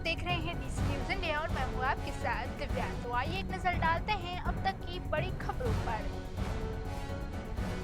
देख रहे हैं डीसी न्यूज इंडिया और मैं हूँ आपके साथ दिव्या। तो आइए एक नजर डालते हैं अब तक की बड़ी खबरों पर।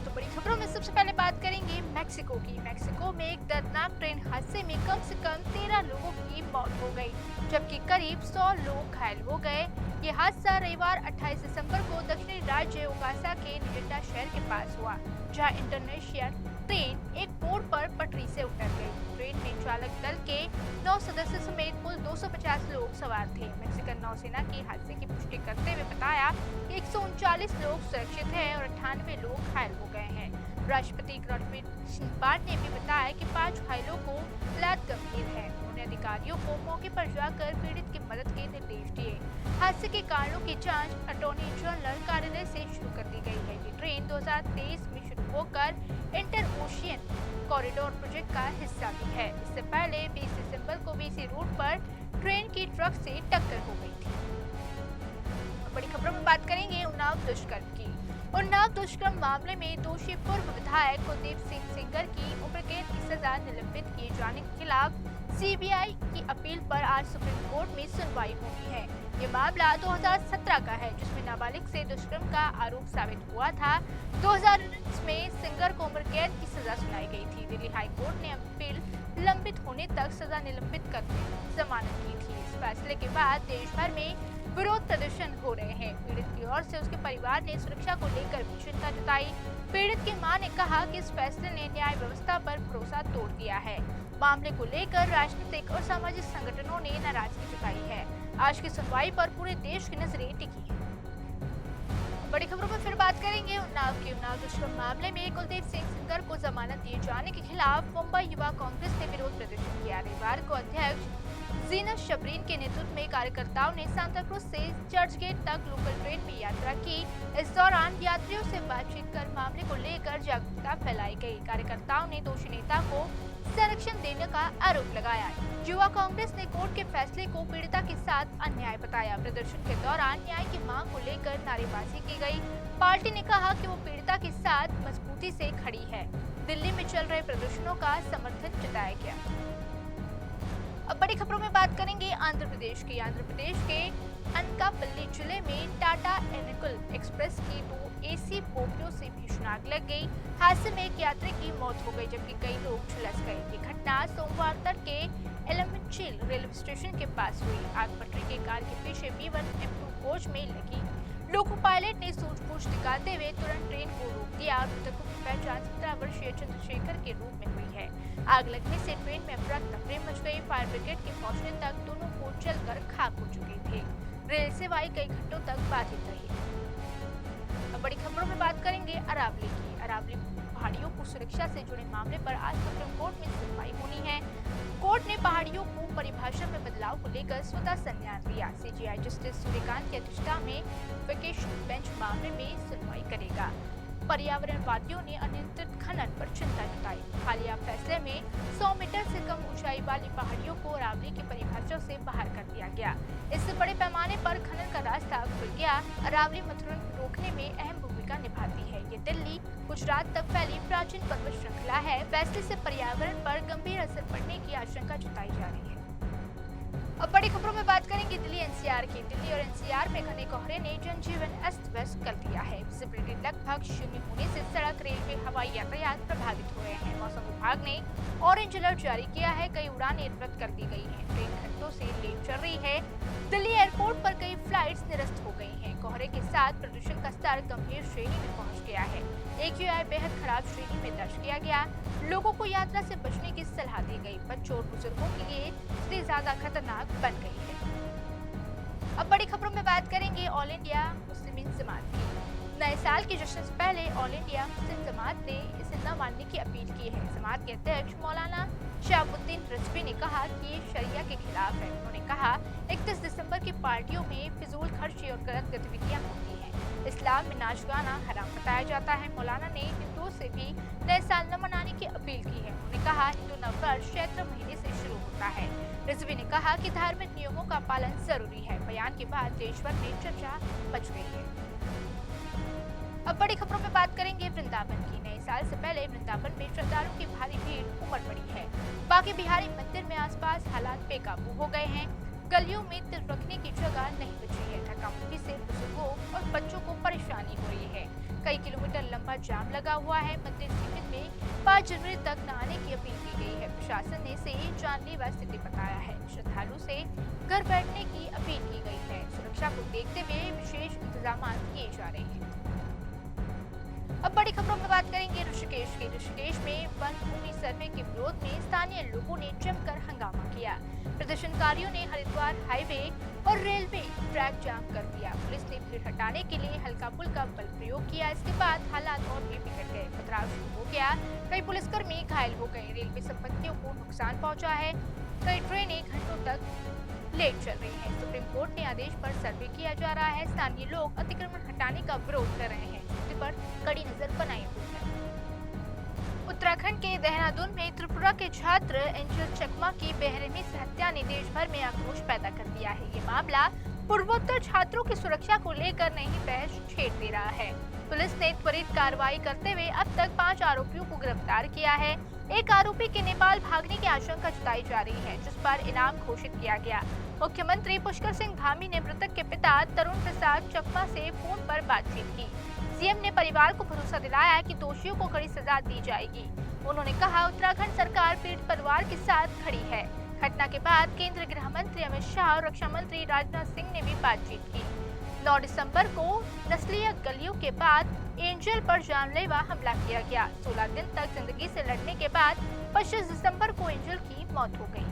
तो बड़ी खबरों में सबसे पहले बात करेंगे मेक्सिको की। मेक्सिको में एक दर्दनाक ट्रेन हादसे में कम से कम 13 लोगों की मौत हो गई, जबकि करीब 100 लोग घायल हो गए। ये हादसा रविवार 28 दिसंबर को दक्षिणी राज्य ओकासा के निजेटा शहर के पास हुआ, जहां इंटरनेशियल ट्रेन एक मोड़ पर पटरी से उतर गई। ट्रेन में चालक दल के 9 सदस्य समेत कुल 250 लोग सवार थे। मेक्सिकन नौसेना की हादसे की पुष्टि करते हुए बताया कि 139 लोग सुरक्षित हैं और 98 लोग घायल हो गए हैं। राष्ट्रपति रणबीर सिंह ने भी बताया कि 5 घायलों को हालत गंभीर है। उन्होंने अधिकारियों को मौके पर जाकर पीड़ित की मदद के निर्देश दिए। हादसे के कारणों की जांच अटॉर्नी जनरल कार्यालय से शुरू कर दी गई है। ये ट्रेन 2023 में शुरू होकर इंटर ओशियन कॉरिडोर प्रोजेक्ट का हिस्सा भी है। इससे पहले 20 दिसंबर को भी इसी रूट पर ट्रेन की ट्रक से टक्कर हो गई थी। बड़ी खबरों में बात करेंगे उन्नाव दुष्कर्म की। उन्नाव दुष्कर्म मामले में दोषी पूर्व विधायक कुलदीप सिंह सेंगर की उम्र कैद की सजा निलंबित किए जाने के खिलाफ सीबीआई की अपील पर आज सुप्रीम कोर्ट में सुनवाई होनी है। ये मामला 2017 का है, जिसमें नाबालिग से दुष्कर्म का आरोप साबित हुआ था। 2019 में सिंगर को उम्र कैद की सजा सुनाई गई थी। दिल्ली हाई कोर्ट ने अपील लंबित होने तक सजा निलंबित करके जमानत की थी। इस फैसले के बाद देश भर में विरोध प्रदर्शन हो रहे हैं। पीड़ित की ओर से उसके परिवार ने सुरक्षा को लेकर भी चिंता जताई। पीड़ित की मां ने कहा कि इस फैसले ने न्याय व्यवस्था पर भरोसा तोड़ दिया है। मामले को लेकर राजनीतिक और सामाजिक संगठनों ने नाराजगी जताई है। आज की सुनवाई पर पूरे देश की नजरें टिकी हैं। बड़ी खबरों में फिर बात करेंगे उन्नाव की। उन्नाव दुष्कर्म मामले में कुलदीप सिंह सेंगर को जमानत दिए जाने के खिलाफ मुंबई युवा कांग्रेस ने विरोध प्रदर्शन किया। रविवार को अध्यक्ष जीनत शबरीन के नेतृत्व में कार्यकर्ताओं ने सांता क्रूज से चर्चगेट तक लोकल ट्रेन में यात्रा की। इस दौरान यात्रियों से बातचीत कर मामले को लेकर जागरूकता फैलाई गई। कार्यकर्ताओं ने दोषी नेता को संरक्षण देने का आरोप लगाया। युवा कांग्रेस ने कोर्ट के फैसले को पीड़िता के साथ अन्याय बताया। प्रदर्शन के दौरान न्याय की मांग को लेकर नारेबाजी की गई। पार्टी ने कहा कि वो पीड़िता के साथ मजबूती से खड़ी है। दिल्ली में चल रहे प्रदर्शनों का समर्थन जताया गया। अब बड़ी खबरों में बात करेंगे आंध्र प्रदेश की। आंध्र प्रदेश के अनकापल्ली जिले में टाटा एर्नाकुलम एक्सप्रेस की 2 एसी बोगियों से भीषण आग लग गई। हादसे में एक यात्री की मौत हो गई, जबकि कई लोग झुलस गए। ये घटना सोमवार तड़के एलमचिल रेलवे स्टेशन के पास हुई। आग पटरी के कार के पीछे B1 M2 कोच में लगी। लोको पायलट ने सूझबूझ दिखाते हुए तुरंत ट्रेन को रोक दिया। मृतकों की पहचान 17 वर्षीय चंद्रशेखर के रूप में हुई है। आग लगने से ट्रेन में अफरा तफरी मच गई। फायर ब्रिगेड के पहुंचने तक दोनों कोच जलकर खाक हो चुके थे। रेल सेवाएं कई घंटों तक बाधित रही। अब बड़ी खबरों में बात करेंगे अरावली की। अरावली पहाड़ियों को सुरक्षा से जुड़े मामले पर आज सुप्रीम कोर्ट में सुनवाई होनी है। कोर्ट ने पहाड़ियों को परिभाषा में बदलाव को लेकर स्वतः संज्ञान लिया। सीजीआई जस्टिस सूर्यकांत की अध्यक्षता में वेकेशन बेंच मामले में सुनवाई करेगा। पर्यावरणवादियों ने अनियंत्रित खनन पर चिंता जताई। हालिया फैसले में 100 मीटर से कम ऊंचाई वाली पहाड़ियों को अरावली की परिभाषा से बाहर कर दिया गया। इससे बड़े पैमाने पर खनन का रास्ता खुल गया। अरावली मथुरन रोकने में अहम भूमिका निभाती है। ये दिल्ली गुजरात तक फैली प्राचीन पर्वत श्रृंखला है। फैसले से पर्यावरण पर गंभीर असर पड़ने की आशंका जताई जा रही है। अब बड़ी खबरों में बात करेंगे दिल्ली एनसीआर की। दिल्ली और एनसीआर में घने कोहरे ने जनजीवन अस्त व्यस्त कर दिया है। विजिबिलिटी लगभग शून्य होने से सड़क, रेलवे, हवाई यातायात प्रभावित हो रहे हैं। मौसम विभाग ने ऑरेंज अलर्ट जारी किया है। कई उड़ानें रद्द कर दी गई हैं। ट्रेन घंटों से लेट चल रही है। दिल्ली एयरपोर्ट पर कई फ्लाइट्स निरस्त हो गई हैं। कोहरे के साथ प्रदूषण का स्तर गंभीर श्रेणी में पहुंच गया है। AQI बेहद खराब श्रेणी में दर्ज किया गया। लोगों को यात्रा से बचने की सलाह दी गई। बच्चों और बुजुर्गों के लिए स्थिति ज्यादा खतरनाक बन गई है। अब बड़ी खबरों में बात करेंगे ऑल इंडिया मुस्लिम जमात की। नए साल के जश्न से पहले ऑल इंडिया मुस्लिम जमात ने इसे न मानने की अपील की है। जमात के अध्यक्ष मौलाना शहाबुद्दीन रिजवी ने कहा कि ये शरिया के खिलाफ है। उन्होंने कहा 31 दिसंबर की पार्टियों में फिजूल खर्ची और गलत गतिविधियां होती हैं। इस्लाम में नाच गाना हराम बताया जाता है। मौलाना ने हिंदुओं से भी नए साल न मनाने की अपील की है। उन्होंने कहा हिंदू नववर्ष चैत्र महीने से शुरू होता है। रिजवी ने कहा कि धार्मिक नियमों का पालन जरूरी है। बयान के बाद देश भर में चर्चा मच गई है। अब बड़ी खबरों में बात करेंगे वृंदावन की। नए साल से पहले वृंदावन में श्रद्धालुओं की भारी भीड़ उमड़ पड़ी है। बाकी बिहारी मंदिर में आसपास हालात बेकाबू हो गए हैं। गलियों में तिल रखने की जगह नहीं बची है। धक्का मुक्की से बुजुर्गों और बच्चों को परेशानी हो रही है। कई किलोमीटर लंबा जाम लगा हुआ है। मंदिर सीमित में 5 जनवरी तक नहाने की अपील की गई है। प्रशासन ने इसे जानलेवा स्थिति बताया है। श्रद्धालु से घर बैठने की अपील की गई है। सुरक्षा को देखते हुए विशेष इंतजाम किए जा रहे हैं। अब बड़ी खबरों में बात करेंगे ऋषिकेश की। ऋषिकेश में वन भूमि सर्वे के विरोध में स्थानीय लोगों ने जमकर हंगामा किया। प्रदर्शनकारियों ने हरिद्वार हाईवे और रेलवे ट्रैक जाम कर दिया। पुलिस ने भीड़ हटाने के लिए हल्का फुल्का बल प्रयोग किया। इसके बाद हालात और भी बिगड़ गए। पथराव शुरू हो गया। कई पुलिसकर्मी घायल हो गए। रेलवे संपत्तियों को नुकसान पहुंचा है। कई ट्रेनें घंटों तक लेट चल रही हैं। सुप्रीम कोर्ट के आदेश पर सर्वे किया जा रहा है। स्थानीय लोग अतिक्रमण हटाने का विरोध कर रहे हैं। स्थिति पर कड़ी नजर बनाई हुई है। उत्तराखंड के देहरादून में त्रिपुरा के छात्र एंजल चकमा की बेरहमी से हत्या ने देश भर में आक्रोश पैदा कर दिया है। ये मामला पूर्वोत्तर छात्रों की सुरक्षा को लेकर नई बहस छेड़ दे रहा है। पुलिस ने त्वरित कार्रवाई करते हुए अब तक 5 आरोपियों को गिरफ्तार किया है। एक आरोपी के नेपाल भागने की आशंका जताई जा रही है, जिस पर इनाम घोषित किया गया। मुख्यमंत्री पुष्कर सिंह धामी ने मृतक के पिता तरुण प्रसाद चकमा से फोन पर बातचीत की। सीएम ने परिवार को भरोसा दिलाया कि दोषियों को कड़ी सजा दी जाएगी। उन्होंने कहा, उत्तराखंड सरकार पीड़ित परिवार के साथ खड़ी है। घटना के बाद केंद्रीय गृह मंत्री अमित शाह और रक्षा मंत्री राजनाथ सिंह ने भी बातचीत की। 9 दिसंबर को नस्लीय गलियों के बाद एंजल पर जानलेवा हमला किया गया। 16 दिन तक जिंदगी से लड़ने के बाद 25 दिसंबर को एंजल की मौत हो गई।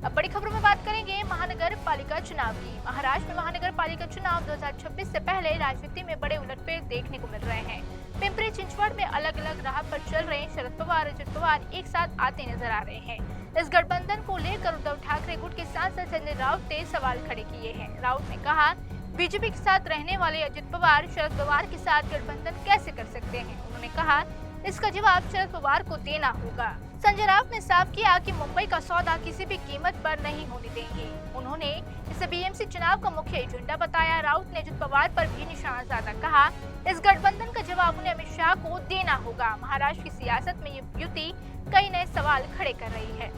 अब बड़ी खबरों में बात करेंगे महानगर पालिका चुनाव की। महाराष्ट्र में महानगर पालिका चुनाव 2026 से पहले राजनीति में बड़े उलटफेर देखने को मिल रहे हैं। पिंपरी चिंचवड़ में अलग अलग राह पर चल रहे शरद पवार और अजित पवार एक साथ आते नजर आ रहे हैं। इस गठबंधन को लेकर उद्धव ठाकरे गुट के सांसद संजय राउत ने सवाल खड़े किए हैं। राउत ने कहा, बीजेपी के साथ रहने वाले अजित पवार शरद पवार के साथ गठबंधन कैसे कर सकते हैं। उन्होंने कहा, इसका जवाब शरद पवार को देना होगा। संजय राउत ने साफ किया कि मुंबई का सौदा किसी भी कीमत पर नहीं होने देंगे। उन्होंने इसे बीएमसी चुनाव का मुख्य एजेंडा बताया। राउत ने अजित पवार पर भी निशाना साधा। कहा, इस गठबंधन का जवाब उन्हें अमित शाह को देना होगा। महाराष्ट्र की सियासत में ये युति कई नए सवाल खड़े कर रही है।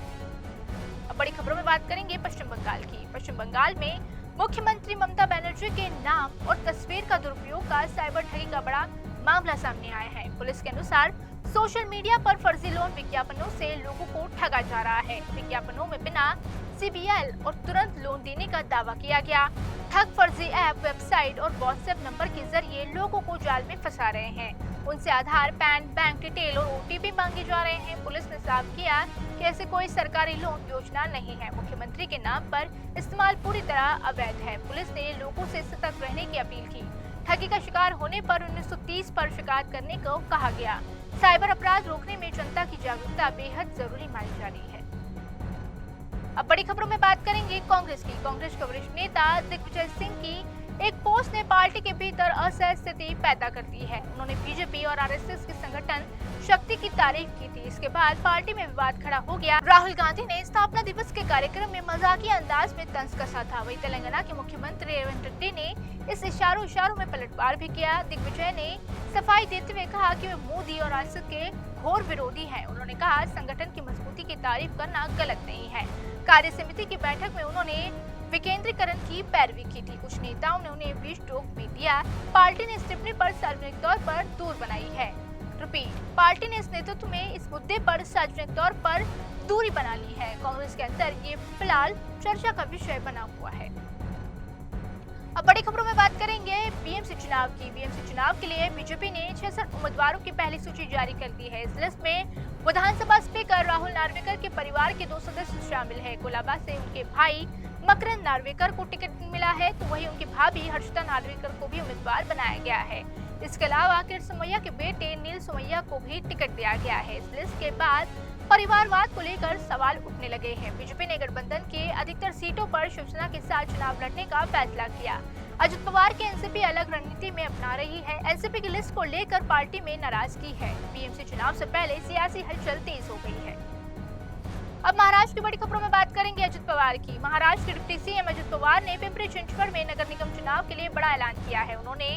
अब बड़ी खबरों में बात करेंगे पश्चिम बंगाल की। पश्चिम बंगाल में मुख्यमंत्री ममता बनर्जी के नाम और तस्वीर का दुरुपयोग का साइबर ठगी का बड़ा मामला सामने आया है। पुलिस के अनुसार सोशल मीडिया पर फर्जी लोन विज्ञापनों से लोगों को ठगा जा रहा है। विज्ञापनों में बिना सीबीएल और तुरंत लोन देने का दावा किया गया। ठग फर्जी ऐप, वेबसाइट और व्हाट्सएप नंबर के जरिए लोगों को जाल में फंसा रहे हैं। उनसे आधार, पैन, बैंक डिटेल और ओटीपी मांगे जा रहे हैं। पुलिस ने साफ किया कि ऐसे कोई सरकारी लोन योजना नहीं है। मुख्यमंत्री के नाम पर इस्तेमाल पूरी तरह अवैध है। पुलिस ने लोगों से सतर्क रहने की अपील की। ठगी का शिकार होने पर 1930 पर शिकायत करने को कहा गया। साइबर अपराध रोकने में जनता की जागरूकता बेहद जरूरी मानी जा रही है। अब बड़ी खबरों में बात करेंगे कांग्रेस की। कांग्रेस के वरिष्ठ नेता दिग्विजय सिंह की एक पोस्ट ने पार्टी के भीतर असहज स्थिति पैदा कर दी है। उन्होंने बीजेपी और आरएसएस के संगठन शक्ति की तारीफ की थी। इसके बाद पार्टी में विवाद खड़ा हो गया। राहुल गांधी ने स्थापना दिवस के कार्यक्रम में मजाकिया अंदाज में तंज कसा था। वही तेलंगाना के मुख्यमंत्री रेवंत रेड्डी ने इस इशारों में पलटवार भी किया। दिग्विजय ने सफाई देते हुए कहा कि वे मोदी और आरएसएस के घोर विरोधी हैं। उन्होंने कहा, संगठन की मजबूती की तारीफ करना गलत नहीं है। कार्य समिति की बैठक में उन्होंने विकेंद्रीकरण की पैरवी की थी। कुछ नेताओं ने उन्हें बीच टोक भी दिया। पार्टी ने इस टिप्पणी पर सार्वजनिक तौर पर दूर बनाई है। रिपीट, पार्टी ने इस नेतृत्व में इस मुद्दे पर सार्वजनिक तौर पर दूरी बना ली है। कांग्रेस के अंदर ये फिलहाल चर्चा का विषय बना हुआ है। अब बड़ी खबरों में बात करेंगे बीएमसी चुनाव की। बीएमसी चुनाव के लिए बीजेपी ने 66 उम्मीदवारों की पहली सूची जारी कर दी है। इस लिस्ट में विधानसभा स्पीकर राहुल नार्वेकर के परिवार के 2 सदस्य शामिल है। कोलाबा से उनके भाई मकरंद नार्वेकर को टिकट मिला है, तो वहीं उनकी भाभी हर्षिता नार्वेकर को भी उम्मीदवार बनाया गया है। इसके अलावा किरण सोमैया के बेटे नील सोमैया को भी टिकट दिया गया है। इस लिस्ट के बाद परिवारवाद को लेकर सवाल उठने लगे हैं। बीजेपी ने गठबंधन के अधिकतर सीटों पर शिवसेना के साथ चुनाव लड़ने का फैसला किया। अजित पवार की एनसीपी अलग रणनीति में अपना रही है। एनसीपी की लिस्ट को लेकर पार्टी में नाराजगी है। बीएमसी चुनाव से पहले सियासी हलचल तेज हो गई है। अब महाराष्ट्र की बड़ी खबरों में बात करेंगे अजित पवार की। महाराष्ट्र के डिप्टी सीएम अजित पवार ने पिंपरी चिंचवड़ में नगर निगम चुनाव के लिए बड़ा ऐलान किया है। उन्होंने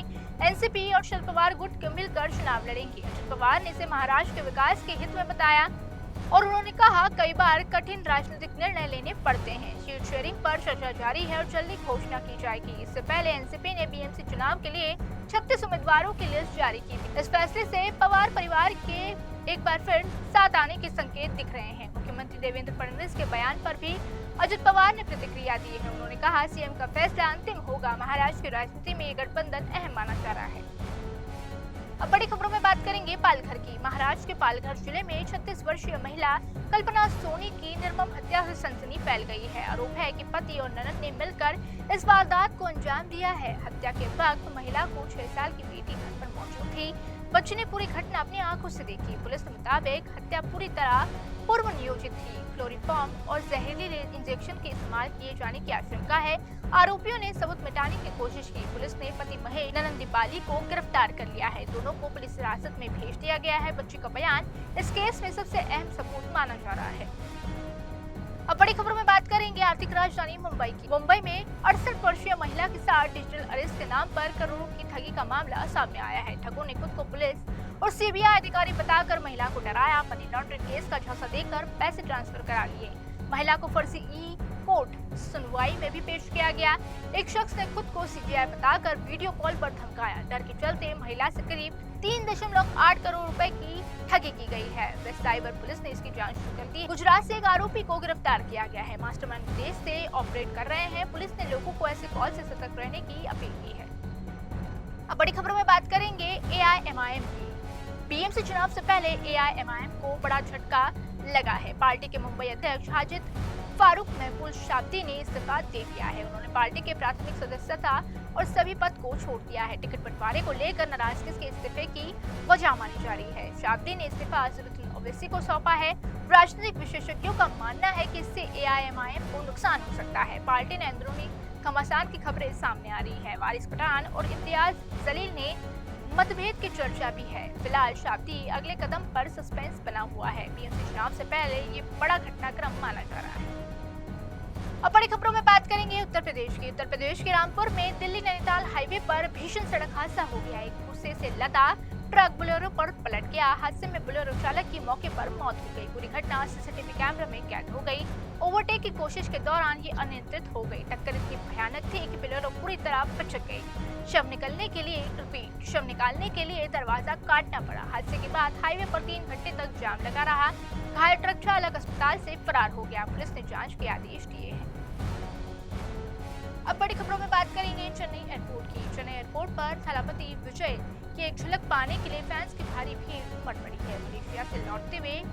एनसीपी और शरद पवार गुट मिलकर चुनाव लड़ेंगे। अजित पवार ने इसे महाराष्ट्र के विकास के हित में बताया और उन्होंने कहा कई बार कठिन राजनीतिक निर्णय लेने पड़ते हैं। सीट शेयरिंग पर चर्चा जारी है और जल्दी घोषणा की जाएगी। इससे पहले एनसीपी ने बीएमसी चुनाव के लिए 36 उम्मीदवारों की लिस्ट जारी की थी। इस फैसले से पवार परिवार के एक बार फिर साथ आने के संकेत दिख रहे हैं। मुख्यमंत्री देवेंद्र फडणवीस के बयान पर भी अजित पवार ने प्रतिक्रिया दी है। उन्होंने कहा सीएम का फैसला अंतिम होगा। महाराष्ट्र की राजनीति में ये गठबंधन अहम माना जा रहा है। अब बड़ी खबरों में बात करेंगे पालघर की। महाराष्ट्र के पालघर जिले में 36 वर्षीय महिला कल्पना सोनी की निर्मम हत्या से सनसनी फैल गई है। आरोप है कि पति और ननद ने मिलकर इस वारदात को अंजाम दिया है। हत्या के वक्त महिला को 6 साल की बेटी घर पर मौजूद थी। बच्ची ने पूरी घटना अपनी आंखों से देखी। पुलिस के मुताबिक हत्या पूरी तरह पूर्व नियोजित थी। क्लोरीफॉर्म और जहरीले इंजेक्शन के इस्तेमाल किए जाने की आशंका है। आरोपियों ने सबूत मिटाने की कोशिश की। पुलिस ने पति महेश, ननद दीपाली को गिरफ्तार कर लिया है। दोनों को पुलिस हिरासत में भेज दिया गया है। बच्ची का बयान इस केस में सबसे अहम सबूत माना जा रहा है। अब बड़ी खबरों में बात करेंगे आर्थिक राजधानी मुंबई की। मुंबई में 68 वर्षीय महिला के साथ डिजिटल अरेस्ट के नाम पर करोड़ों की ठगी का मामला सामने आया है। ठगों ने खुद को पुलिस और सीबीआई अधिकारी बताकर महिला को डराया। मनी लॉन्ड्रिंग केस का झांसा देकर पैसे ट्रांसफर करा लिए। महिला को फर्जी ई कोर्ट सुनवाई में भी पेश किया गया। एक शख्स ने खुद को सीबीआई बताकर वीडियो कॉल पर धमकाया। डर के चलते महिला से करीब 3.8 करोड़ रुपए की ठगी की गई है। वेस्ट साइबर पुलिस ने इसकी जांच शुरू कर दी। गुजरात से एक आरोपी को गिरफ्तार किया गया है। मास्टरमाइंड विदेश से ऑपरेट कर रहे हैं। पुलिस ने लोगों को ऐसे कॉल से सतर्क रहने की अपील की है। अब बड़ी खबरों में बात करेंगे एआईएमआईएम की। बीएमसी चुनाव से पहले एआईएमआईएम को बड़ा झटका लगा है। पार्टी के मुंबई अध्यक्ष हाजिद फारूक महफूज शाब्दी ने इस्तीफा दे दिया है। उन्होंने पार्टी के प्राथमिक सदस्यता और सभी पद को छोड़ दिया है। टिकट बंटवारे को लेकर नाराजगी के इस्तीफे की वजह मानी जा रही है। शाब्दी ने इस्तीफा अजहरुद्दीन ओवैसी को सौंपा है। राजनीतिक विशेषज्ञों का मानना है कि इससे एआईएमआईएम को नुकसान हो सकता है। पार्टी ने अंदरूनी घमासान की खबरें सामने आ रही है। वारिस पठान और इम्तियाज जलील ने मतभेद की चर्चा भी है। फिलहाल शाब्दी अगले कदम पर सस्पेंस बना हुआ है। बीएमसी चुनाव से पहले ये बड़ा घटनाक्रम माना जा रहा है। अब बड़ी खबरों में बात करेंगे उत्तर प्रदेश की। उत्तर प्रदेश के रामपुर में दिल्ली नैनीताल हाईवे पर भीषण सड़क हादसा हो गया। एक गुस्से से लदा ट्रक बोलेरो पर पलट गया। हादसे में बोलेरो चालक की मौके पर मौत हो गई। पूरी घटना सीसीटीवी कैमरे में कैद हो गई। ओवरटेक की कोशिश के दौरान ये अनियंत्रित हो गई। टक्कर इतनी भयानक थी कि बोलेरो पूरी तरह पिचक गई। शव निकालने के लिए दरवाजा काटना पड़ा। हादसे के बाद हाईवे पर 3 घंटे तक जाम लगा रहा। घायल ट्रक चालक अस्पताल से फरार हो गया। पुलिस ने जांच के आदेश दिए हैं। अब बड़ी खबरों में बात करेंगे चेन्नई एयरपोर्ट की। चेन्नई एयरपोर्ट पर थलापति विजय की एक झलक पाने के लिए फैंस की भारी भीड़ उमड़ पड़ी है। मलेशिया से लौटते हुए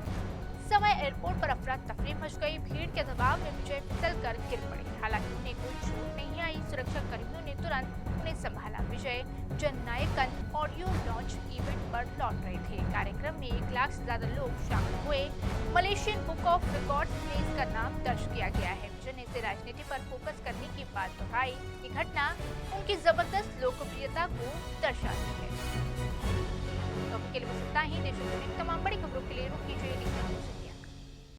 समय एयरपोर्ट पर अफरा तफरी मच गई। भीड़ के दबाव में विजय फिसल कर गिर पड़ी। हालांकि उन्हें कोई चोट नहीं आई। सुरक्षा कर्मियों ने तुरंत उन्हें संभाला। विजय जननायकन ऑडियो लॉन्च इवेंट पर लौट रहे थे। कार्यक्रम में 1 लाख से ज्यादा लोग शामिल हुए। मलेशियन बुक ऑफ रिकॉर्ड्स में इसका नाम दर्ज किया गया है। विजय ने इसे राजनीति पर फोकस करने की बात दोहराई। ये घटना उनकी जबरदस्त लोकप्रियता को दर्शाती है। तो अभी के लिए बस इतना ही। देश और दुनिया की तमाम बड़ी खबरों के लिए रुक कीजिए।